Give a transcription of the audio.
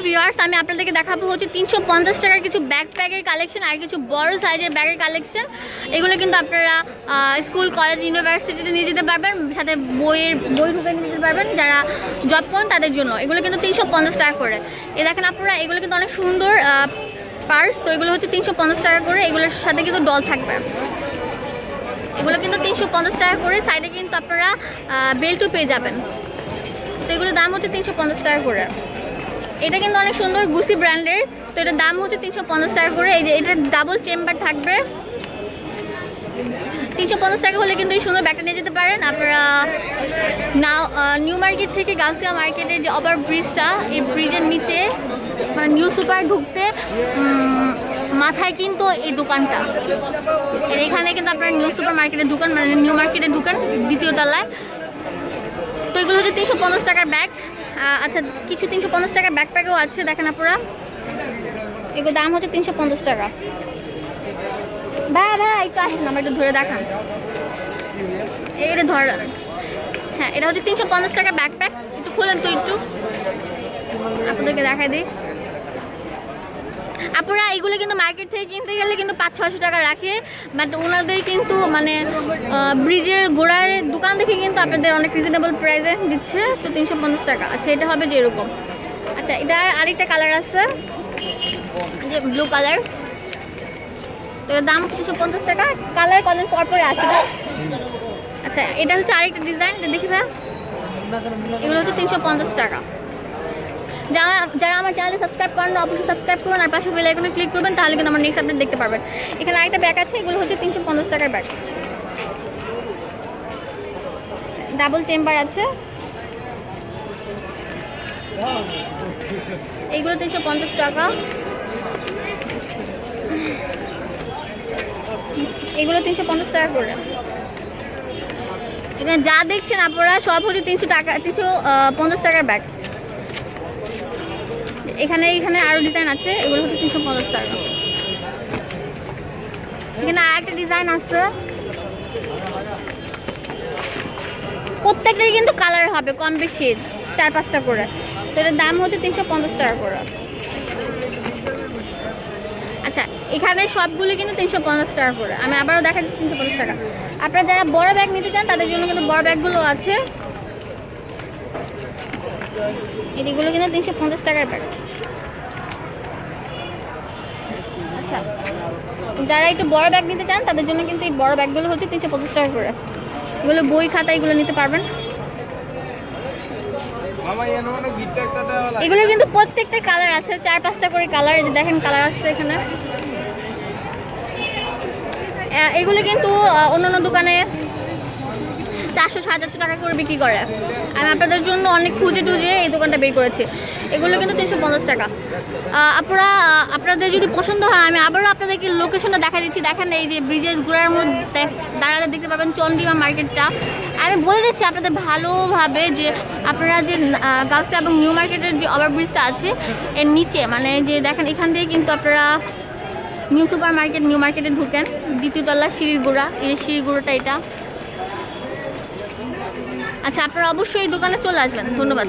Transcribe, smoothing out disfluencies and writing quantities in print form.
Viewers, আমি আপনাদেরকে দেখাবো হচ্ছে 350 টাকার কিছু ব্যাকপ্যাকের কালেকশন আর কিছু বড় সাইজের ব্যাগের কালেকশন। এগুলো কিন্তু আপনারা স্কুল, কলেজ, ইউনিভার্সিটিতে নিয়ে যেতে পারবেন, সাথে বই ঢুকে নিয়ে যেতে পারবেন। যারা জব করেন তাদের জন্য এগুলো কিন্তু 350 টাকা করে। এ দেখেন আপনারা, এগুলো কিন্তু অনেক সুন্দর পার্স। তো এগুলো হচ্ছে 350 টাকা করে। এগুলোর সাথে কিন্তু ডল থাকবে। এগুলো কিন্তু 350 টাকা করে। সাইডে কিন্তু আপনারা বেল্টও পেয়ে যাবেন। তো এগুলোর দাম হচ্ছে 350 টাকা করে। এটা কিন্তু অনেক সুন্দর গুসি ব্র্যান্ডের। তো এটার দাম হচ্ছে 350 টাকা করে। এই যে এটা ডাবল চেম্বার থাকবে। 350 টাকা হলে কিন্তু এই সুন্দর ব্যাগটা নিয়ে যেতে পারেন আপনারা। নিউ মার্কেট থেকে গাউসিয়া মার্কেটের যে ওভার ব্রিজটা, এই ব্রিজের নিচে মানে নিউ সুপার ঢুকতে মাথায় কিন্তু এই দোকানটা। এখানে কিন্তু আপনারা নিউ সুপার মার্কেটে ঢুকান, মানে নিউ মার্কেটে ঢুকান দ্বিতীয় তলায়। তো এগুলো হচ্ছে 350 টাকার ব্যাগ। আচ্ছা, কিছু 350 টাকার ব্যাকপ্যাকও আছে, দেখেন আপনারা। এগুলোর দাম হচ্ছে 350 টাকা। ভাই একটু আসেন, আমরা একটু ধরে দেখান। এটা ধরেন। হ্যাঁ, এটা হচ্ছে 350 টাকার ব্যাকপ্যাক। একটু খুলেন তো, একটু আপনাদেরকে দেখাই দিই। আপনারা এগুলো কিন্তু মার্কেট থেকে কিনতে গেলে কিন্তু 500-600 টাকা রাখে, বাট ওনাদের কিন্তু মানে ব্রিজের গোড়ায় দোকান দেখে কিন্তু আপনাদের অনেক রিজনেবল প্রাইসে দিচ্ছে। তো 350 টাকা। আচ্ছা, এটা হবে যে এরকম। আচ্ছা, এটার আরেকটা কালার আছে, যে ব্লু কালার। তো এর দাম 350 টাকা। কালার কদিন পরপরে আসবে। আচ্ছা, এটা হচ্ছে আরেকটা ডিজাইন, দেখি ভাই। এগুলো হচ্ছে 350 টাকা। যারা আমার চ্যানেলে সাবস্ক্রাইব করেন অবশ্যই সাবস্ক্রাইব করুন, আর পাশে বেল আইকনে ক্লিক করবেন, তাহলে কিন্তু আমার নেক্সট আপডেট দেখতে পারবেন। এখানে আরেকটা ব্যাগ আছে, এগুলো হচ্ছে 350 টাকার ব্যাগ। ডাবল চেম্বার আছে। এইগুলো 350 টাকা। এগুলো 350 টাকা করে। এখানে যা দেখছেন আপনারা সব হচ্ছে 350 টাকার ব্যাগ। এখানে আরো ডিজাইন আছে, এগুলো হচ্ছে 350 টাকা। এখানে আরেকটা ডিজাইন আছে, প্রত্যেকটাই কিন্তু কালার হবে কম বেশি 4-5টা করে। তো এটার দাম হচ্ছে 350 টাকা করে। আচ্ছা, এখানে সবগুলো কিন্তু 350 টাকা করে। আমি আবারও দেখাচ্ছি 350 টাকা। আপনারা যারা বড় ব্যাগ নিতে চান তাদের জন্য কিন্তু বড় ব্যাগগুলো আছে। এগুলো কিন্তু 350 টাকার ব্যাগ। আচ্ছা, যারা একটু বড় ব্যাগ নিতে চান তাদের জন্য কিন্তু এই বড় ব্যাগগুলো হচ্ছে 350 টাকা করে। এগুলো বই খাতা এগুলো নিতে পারবেন। এগুলো কিন্তু প্রত্যেকটা কালার আছে, 4-5টা করে কালার। যে দেখেন কালার আছে এখানে। এগুলো কিন্তু অন্যান্য দোকানে 400-450 টাকা করে বিক্রি করে। আমি আপনাদের জন্য অনেক খুঁজে টুজে এই দোকানটা বের করেছি। এগুলো কিন্তু 350 টাকা। আপনাদের যদি পছন্দ হয় আমি আবারও আপনাদেরকে লোকেশনটা দেখা দিচ্ছি। দেখেন, এই যে ব্রিজের গোড়ার মধ্যে দাঁড়ালে দেখতে পাবেন চন্ডিমা মার্কেটটা। আমি বলে দিচ্ছি আপনাদের ভালোভাবে যে আপনারা যে গাউসিয়া এবং নিউ মার্কেটের যে ওভার ব্রিজটা আছে এর নিচে, মানে যে দেখেন এখান থেকে কিন্তু আপনারা নিউ সুপার মার্কেট, নিউ মার্কেটে ঢুকেন দ্বিতীয় তলা সিঁড়ির গোড়া। এই সিঁড়ির গোড়াটা এটা। আচ্ছা, আপনারা অবশ্যই এই দোকানে চলে আসবেন। ধন্যবাদ।